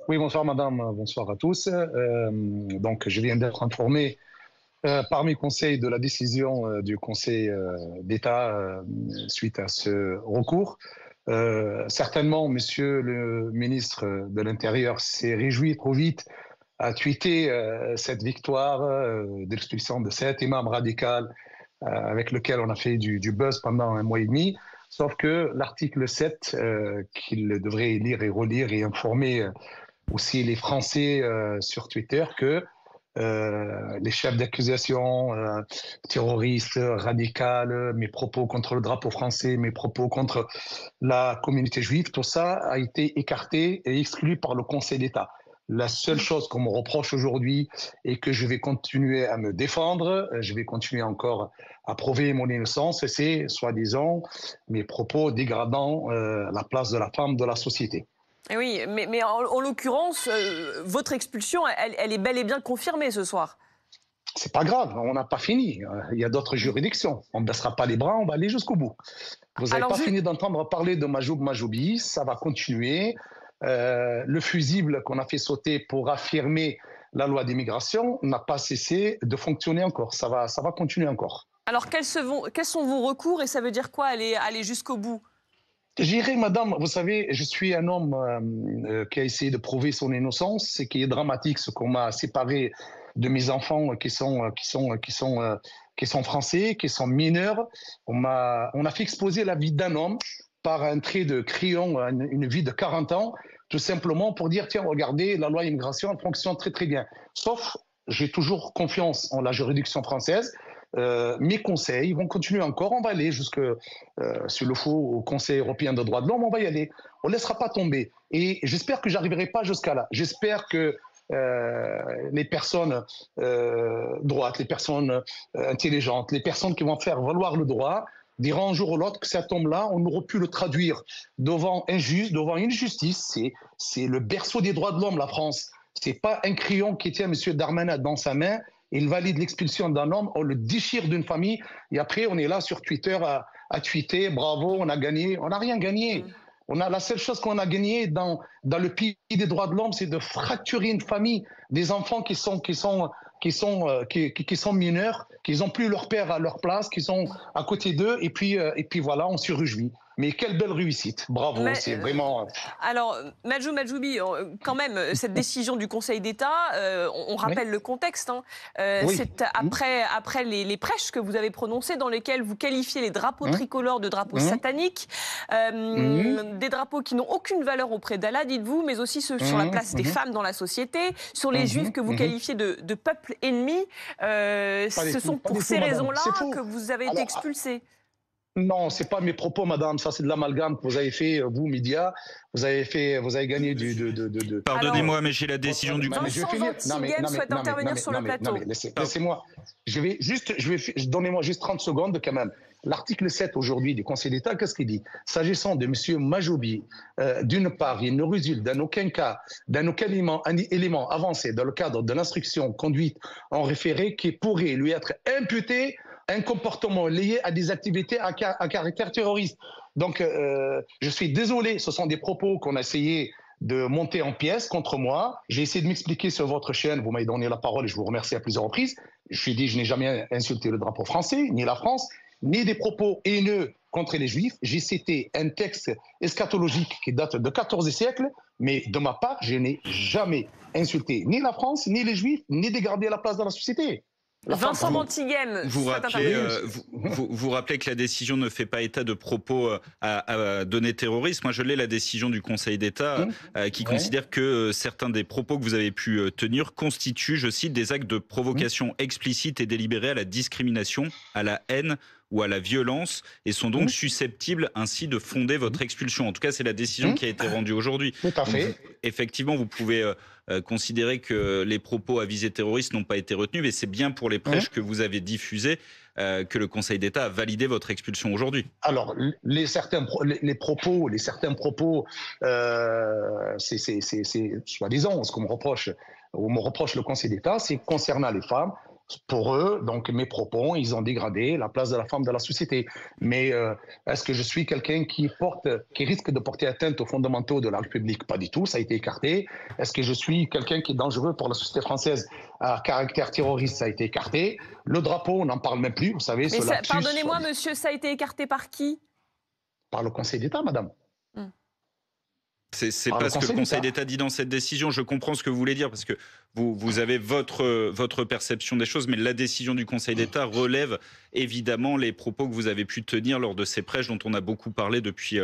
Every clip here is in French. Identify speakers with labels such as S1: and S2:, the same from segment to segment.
S1: Oui, bonsoir madame, bonsoir à tous. Donc, je viens d'être informé par mes conseils de la décision du Conseil d'État suite à ce recours. Certainement, monsieur le ministre de l'Intérieur s'est réjoui trop vite à tweeter cette victoire de l'expulsion de cet imam radical avec lequel on a fait du buzz pendant un mois et demi. Sauf que l'article 7, qu'il devrait lire et relire et informer aussi les Français sur Twitter que les chefs d'accusation terroristes, radicales, mes propos contre le drapeau français, mes propos contre la communauté juive, tout ça a été écarté et exclu par le Conseil d'État. La seule chose qu'on me reproche aujourd'hui et que je vais continuer à me défendre, je vais continuer encore à prouver mon innocence, c'est, soi-disant, mes propos dégradant la place de la femme dans la société.
S2: Eh oui, mais en l'occurrence, votre expulsion, elle est bel et bien confirmée ce soir.
S1: C'est pas grave, on n'a pas fini. Il y a d'autres juridictions. On ne baissera pas les bras, on va aller jusqu'au bout. Vous n'avez pas fini d'entendre parler de Majoub Majoubi, ça va continuer. Le fusible qu'on a fait sauter pour affirmer la loi d'immigration n'a pas cessé de fonctionner encore. Ça va continuer encore.
S2: Alors, quels sont vos recours et ça veut dire quoi aller jusqu'au bout?
S1: J'irai, madame, vous savez, je suis un homme qui a essayé de prouver son innocence. Ce qui est dramatique, ce qu'on m'a séparé de mes enfants qui sont français, qui sont mineurs. On a fait exposer la vie d'un homme par un trait de crayon, une vie de 40 ans, tout simplement pour dire, tiens, regardez, la loi immigration, elle fonctionne très très bien. Sauf, j'ai toujours confiance en la juridiction française. Mes conseils vont continuer encore. On va aller jusque, s'il le faut, au Conseil européen des droits de l'homme. On va y aller. On ne laissera pas tomber. Et j'espère que j'arriverai pas jusqu'à là. J'espère que les personnes droites, les personnes intelligentes, les personnes qui vont faire valoir le droit diront un jour ou l'autre que cet homme-là, on aurait pu le traduire devant un juge, devant une justice. C'est le berceau des droits de l'homme, la France. C'est pas un crayon qui tient M. Darmanin dans sa main. Il valide l'expulsion d'un homme, on le déchire d'une famille, et après on est là sur Twitter à tweeter, bravo, on a gagné. On n'a rien gagné. La seule chose qu'on a gagné dans le pays des droits de l'homme, c'est de fracturer une famille, des enfants qui sont mineurs, qui n'ont plus leur père à leur place, qui sont à côté d'eux, et puis voilà, on se réjouit. Mais quelle belle réussite, bravo, c'est vraiment...
S2: Alors, Majoub Majoubi, quand même, cette décision du Conseil d'État, on rappelle le contexte, hein, c'est après les prêches que vous avez prononcées dans lesquelles vous qualifiez les drapeaux tricolores de drapeaux sataniques, des drapeaux qui n'ont aucune valeur auprès d'Allah, dites-vous, mais aussi ceux sur la place des femmes dans la société, sur les juifs que vous qualifiez de peuple ennemi. Ce sont pour ces raisons-là que vous avez été expulsé.
S1: Non, c'est pas mes propos, madame. Ça, c'est de l'amalgame que vous avez fait, vous, médias. Vous avez gagné
S3: Pardonnez-moi, mais j'ai la décision du...
S2: Vincent Ventighem souhaite intervenir sur le plateau.
S1: Laissez-moi. Donnez-moi juste 30 secondes, quand même. L'article 7, aujourd'hui, du Conseil d'État, qu'est-ce qu'il dit? S'agissant de M. Majoubi, d'une part, il ne résulte d'un aucun élément avancé dans le cadre de l'instruction conduite en référé qui pourrait lui être imputé un comportement lié à des activités à caractère terroriste. Donc, je suis désolé, ce sont des propos qu'on a essayé de monter en pièces contre moi. J'ai essayé de m'expliquer sur votre chaîne, vous m'avez donné la parole et je vous remercie à plusieurs reprises. Je suis dit, je n'ai jamais insulté le drapeau français, ni la France, ni des propos haineux contre les Juifs. J'ai cité un texte eschatologique qui date de 14e siècle, mais de ma part, je n'ai jamais insulté ni la France, ni les Juifs, ni dégradé la place dans la société.
S2: Vincent Ventighem,
S3: vous rappelez que la décision ne fait pas état de propos à données terroristes. Moi, je l'ai, la décision du Conseil d'État qui considère que certains des propos que vous avez pu tenir constituent, je cite, des actes de provocation explicite et délibérée à la discrimination, à la haine ou à la violence et sont donc susceptibles ainsi de fonder votre expulsion. En tout cas, c'est la décision qui a été rendue aujourd'hui.
S1: Tout à fait.
S3: Effectivement, vous pouvez considérer que les propos à visée terroriste n'ont pas été retenus, mais c'est bien pour les prêches que vous avez diffusés que le Conseil d'État a validé votre expulsion aujourd'hui.
S1: Alors, certains propos, c'est soi-disant ce qu'on me reproche, ou me reproche le Conseil d'État, c'est concernant les femmes. Pour eux, donc mes propos, ils ont dégradé la place de la femme dans la société. Mais est-ce que je suis quelqu'un qui risque de porter atteinte aux fondamentaux de la République? Pas du tout, ça a été écarté. Est-ce que je suis quelqu'un qui est dangereux pour la société française à caractère terroriste? Ça a été écarté. Le drapeau, on n'en parle même plus, vous savez.
S2: Pardonnez-moi, monsieur, ça a été écarté par qui?
S1: Par le Conseil d'État, madame.
S3: C'est pas ce que le Conseil d'État dit dans cette décision. Je comprends ce que vous voulez dire, parce que vous avez votre perception des choses, mais la décision du Conseil d'État relève évidemment les propos que vous avez pu tenir lors de ces prêches dont on a beaucoup parlé depuis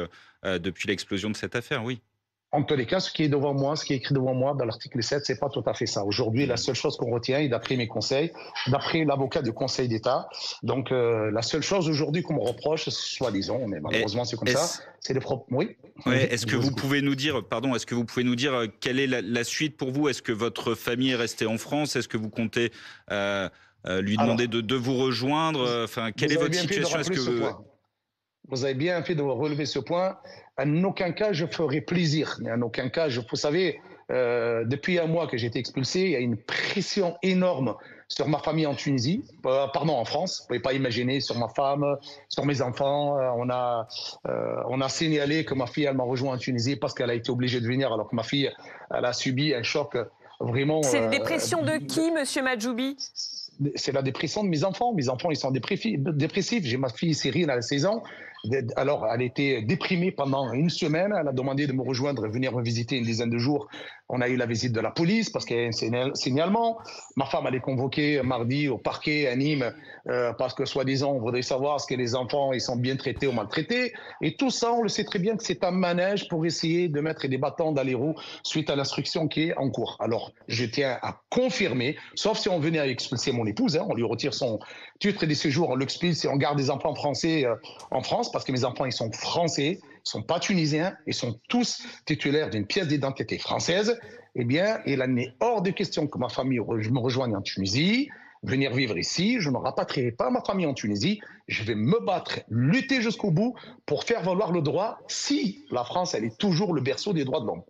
S3: l'explosion de cette affaire, oui.
S1: En tous les cas, ce qui est devant moi, ce qui est écrit devant moi dans l'article 7, c'est pas tout à fait ça. Aujourd'hui, la seule chose qu'on retient, et d'après mes conseils, d'après l'avocat du Conseil d'État, donc la seule chose aujourd'hui qu'on me reproche, soi-disant, mais malheureusement c'est comme ça, c'est les propos. Oui.
S3: Est-ce que vous pouvez nous dire, quelle est la suite pour vous? Est-ce que votre famille est restée en France? Est-ce que vous comptez lui demander de vous rejoindre? Enfin, quelle est votre situation?
S1: Vous avez bien fait de relever ce point. En aucun cas, je ferai plaisir. Mais en aucun cas, vous savez, depuis un mois que j'ai été expulsé, il y a une pression énorme sur ma famille en Tunisie, en France. Vous ne pouvez pas imaginer, sur ma femme, sur mes enfants. On a signalé que ma fille, elle m'a rejoint en Tunisie parce qu'elle a été obligée de venir, alors que ma fille, elle a subi un choc vraiment...
S2: C'est une dépression de qui, monsieur Majoubi?
S1: C'est la dépression de mes enfants. Mes enfants, ils sont dépressifs. J'ai ma fille Cyril, elle a 16 ans. Alors, elle était déprimée pendant une semaine. Elle a demandé de me rejoindre et venir me visiter une dizaine de jours. On a eu la visite de la police parce qu'il y a un signalement. Ma femme, elle est convoquée mardi au parquet à Nîmes parce que, soi-disant, on voudrait savoir est-ce que les enfants ils sont bien traités ou maltraités. Et tout ça, on le sait très bien que c'est un manège pour essayer de mettre des bâtons dans les roues suite à l'instruction qui est en cours. Alors, je tiens à confirmer, sauf si on venait à expulser mon épouse, on lui retire son titre de séjour, on l'expulse et on garde des enfants français en France, parce que mes enfants, ils sont français, ils ne sont pas tunisiens, ils sont tous titulaires d'une pièce d'identité française. Eh bien, il en est hors de question que ma famille me rejoigne en Tunisie, venir vivre ici. Je ne rapatrierai pas ma famille en Tunisie. Je vais me battre, lutter jusqu'au bout pour faire valoir le droit si la France, elle est toujours le berceau des droits de l'homme.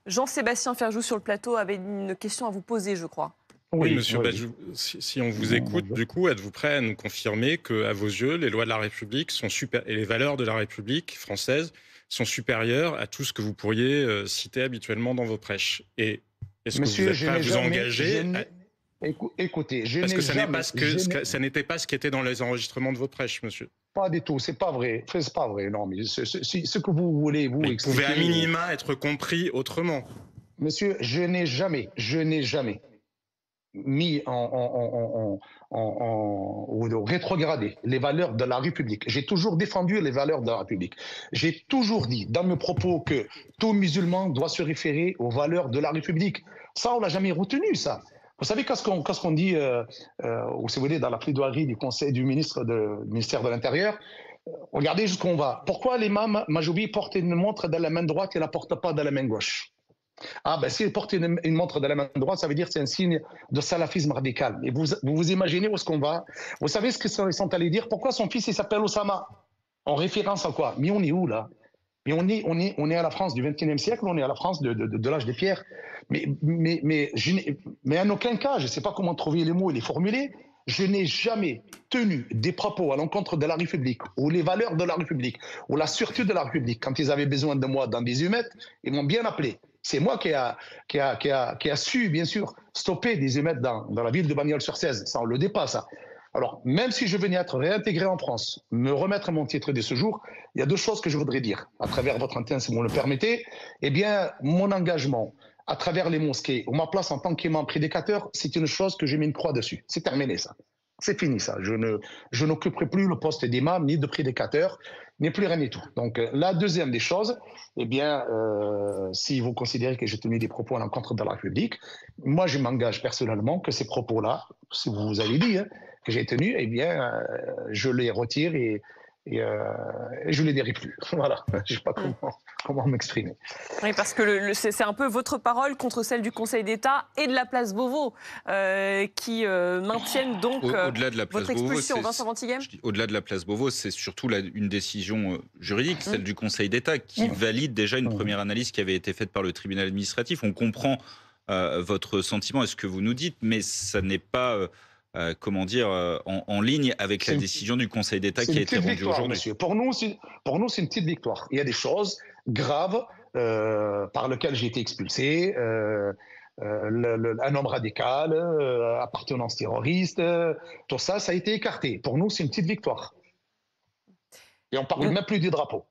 S2: Jean-Sébastien Ferjou sur le plateau avait une question à vous poser, je crois.
S4: Oui, monsieur Bajou, si on vous écoute, du coup, êtes-vous prêt à nous confirmer qu'à vos yeux, les lois de la République sont et les valeurs de la République française sont supérieures à tout ce que vous pourriez citer habituellement dans vos prêches? Et est-ce que vous êtes prêt à vous engager
S1: Écoutez,
S4: parce que ça n'était pas ce qui était dans les enregistrements de vos prêches, monsieur.
S1: Pas du tout, c'est pas vrai. C'est pas vrai, non, mais ce que vous voulez, vous
S4: expliquer... Vous pouvez à minima être compris autrement.
S1: Monsieur, je n'ai jamais mis ou rétrogradé les valeurs de la République. J'ai toujours défendu les valeurs de la République. J'ai toujours dit dans mes propos que tout musulman doit se référer aux valeurs de la République. Ça, on l'a jamais retenu, ça. Vous savez, qu'est-ce qu'on dit, ou si vous voulez, dans la plaidoirie du Conseil du ministère de l'Intérieur, regardez jusqu'où on va. Pourquoi l'imam Majoubi porte une montre dans la main droite et ne la porte pas dans la main gauche? Ah ben s'il porte une montre dans la main droite, ça veut dire que c'est un signe de salafisme radical. Et vous imaginez où est-ce qu'on va? Vous savez ce qu'ils sont allés dire? Pourquoi son fils il s'appelle Osama? En référence à quoi? Mais on est où là? Mais on est à la France du XXIe siècle, on est à la France de l'âge des pierres. Mais en aucun cas, je ne sais pas comment trouver les mots et les formuler, je n'ai jamais tenu des propos à l'encontre de la République, ou les valeurs de la République, ou la sûreté de la République. Quand ils avaient besoin de moi dans des humettes, ils m'ont bien appelé. C'est moi qui a su, bien sûr, stopper des émeutes dans la ville de Bagnols-sur-Cèze. Ça, on le dépasse, ça. Alors, même si je venais être réintégré en France, me remettre mon titre de séjour, il y a deux choses que je voudrais dire, à travers votre antenne, si vous me le permettez. Eh bien, mon engagement à travers les mosquées, ou ma place en tant qu'imam prédicateur, c'est une chose que j'ai mis une croix dessus. C'est terminé, ça. C'est fini, ça. Je n'occuperai plus le poste d'imam, ni de prédicateur, ni plus rien du tout. Donc, la deuxième des choses, eh bien, si vous considérez que j'ai tenu des propos à l'encontre de la République, moi, je m'engage personnellement que ces propos-là, si vous avez dit, que j'ai tenus, eh bien, je les retire et je ne les dirai plus. Voilà, je ne sais pas comment m'exprimer.
S2: Oui, parce que c'est un peu votre parole contre celle du Conseil d'État et de la place Beauvau qui maintiennent donc
S3: au-delà de la place
S2: votre expulsion, Vincent Vantiguem.
S3: Au-delà de la place Beauvau, c'est surtout une décision juridique, celle du Conseil d'État, qui valide déjà une première analyse qui avait été faite par le tribunal administratif. On comprend votre sentiment et ce que vous nous dites, mais ça n'est pas... comment dire, en ligne avec la décision du Conseil d'État qui a été rendue aujourd'hui.
S1: Pour nous, c'est une petite victoire. Il y a des choses graves par lesquelles j'ai été expulsé. Un homme radical, appartenance terroriste, tout ça, ça a été écarté. Pour nous, c'est une petite victoire. Et on ne parle même plus du drapeau.